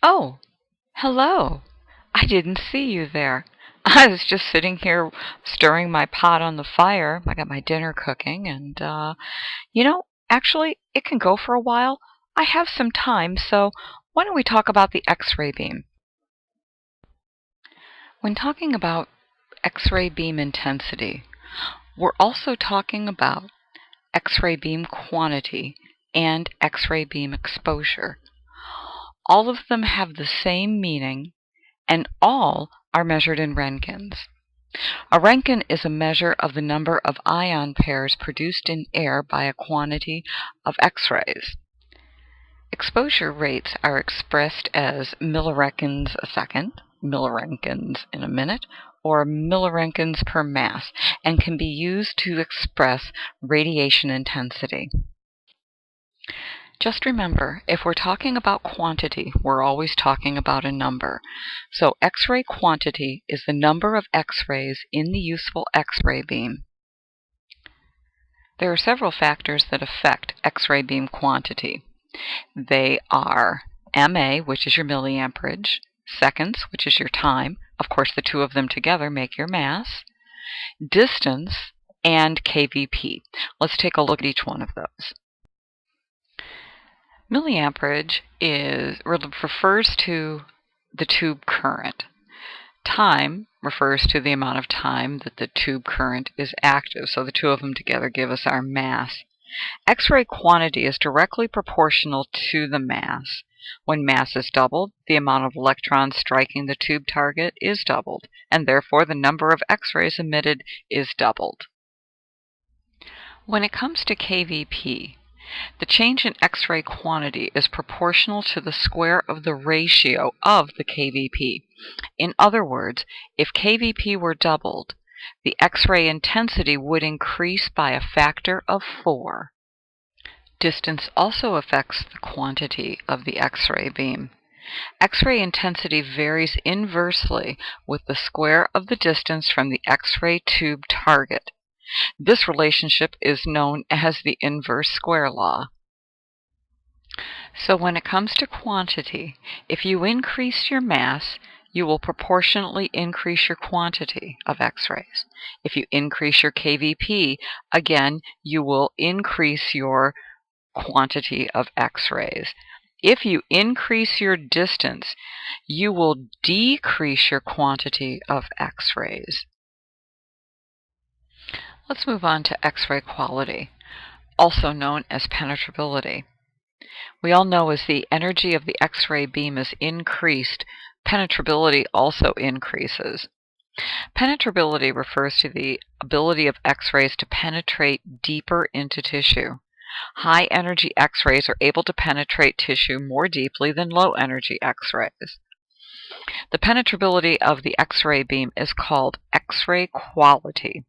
Oh, hello. I didn't see you there. I was just sitting here stirring my pot on the fire. I got my dinner cooking, and actually, it can go for a while. I have some time, so why don't we talk about the X-ray beam? When talking about X-ray beam intensity, we're also talking about X-ray beam quantity and X-ray beam exposure. All of them have the same meaning, and all are measured in Roentgens. A Roentgen is a measure of the number of ion pairs produced in air by a quantity of X-rays. Exposure rates are expressed as milliroentgens a second, milliroentgens in a minute, or milliroentgens per mass, and can be used to express radiation intensity. Just remember, if we're talking about quantity, we're always talking about a number. So X-ray quantity is the number of X-rays in the useful X-ray beam. There are several factors that affect X-ray beam quantity. They are MA, which is your milliamperage, seconds, which is your time. Of course, the two of them together make your mass, distance, and kVp. Let's take a look at each one of those. Milliamperage refers to the tube current. Time refers to the amount of time that the tube current is active, so the two of them together give us our mass. X-ray quantity is directly proportional to the mass. When mass is doubled, the amount of electrons striking the tube target is doubled, and therefore the number of X-rays emitted is doubled. When it comes to kVp, the change in X-ray quantity is proportional to the square of the ratio of the kVp. In other words, if kVp were doubled, the X-ray intensity would increase by a factor of 4. Distance also affects the quantity of the X-ray beam. X-ray intensity varies inversely with the square of the distance from the X-ray tube target. This relationship is known as the inverse square law. So when it comes to quantity, if you increase your mass, you will proportionately increase your quantity of X-rays. If you increase your kVp, again, you will increase your quantity of X-rays. If you increase your distance, you will decrease your quantity of X-rays. Let's move on to X-ray quality, also known as penetrability. We all know as the energy of the X-ray beam is increased, penetrability also increases. Penetrability refers to the ability of X-rays to penetrate deeper into tissue. High-energy X-rays are able to penetrate tissue more deeply than low-energy X-rays. The penetrability of the X-ray beam is called X-ray quality.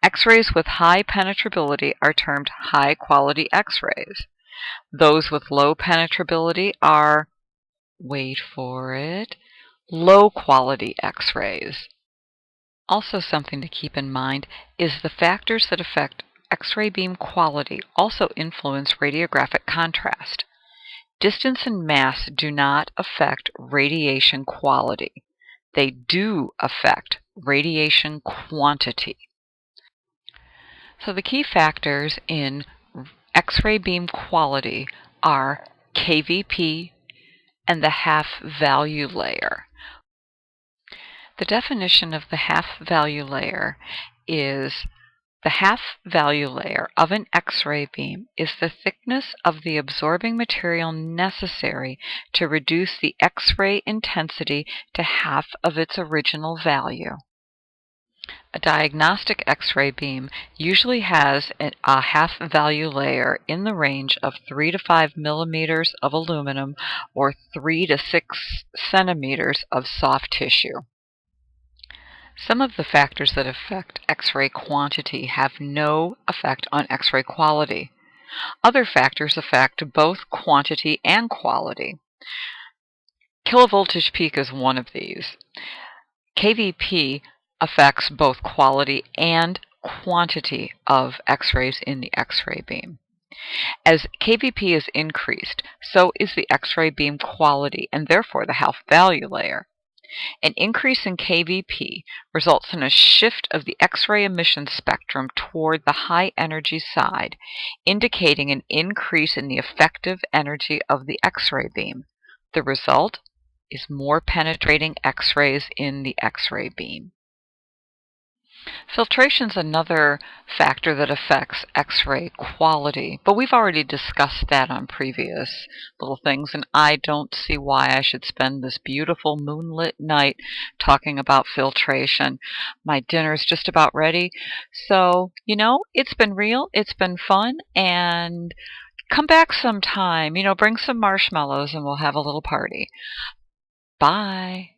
X-rays with high penetrability are termed high-quality X-rays. Those with low penetrability are, wait for it, low-quality X-rays. Also something to keep in mind is the factors that affect X-ray beam quality also influence radiographic contrast. Distance and mass do not affect radiation quality. They do affect radiation quantity. So the key factors in X-ray beam quality are kVp and the half-value layer. The definition of the half-value layer is the half-value layer of an X-ray beam is the thickness of the absorbing material necessary to reduce the X-ray intensity to half of its original value. A diagnostic X-ray beam usually has a half-value layer in the range of 3 to 5 millimeters of aluminum or 3 to 6 centimeters of soft tissue. Some of the factors that affect X-ray quantity have no effect on X-ray quality. Other factors affect both quantity and quality. Kilovoltage peak is one of these. kVp affects both quality and quantity of X-rays in the X-ray beam. As kVp is increased, so is the X-ray beam quality and therefore the health value layer. An increase in kVp results in a shift of the X-ray emission spectrum toward the high energy side, indicating an increase in the effective energy of the X-ray beam. The result is more penetrating X-rays in the X-ray beam. Filtration is another factor that affects X-ray quality, but we've already discussed that on previous little things, and I don't see why I should spend this beautiful moonlit night talking about filtration. My dinner's just about ready, so, it's been real, it's been fun, and come back sometime. Bring some marshmallows and we'll have a little party. Bye.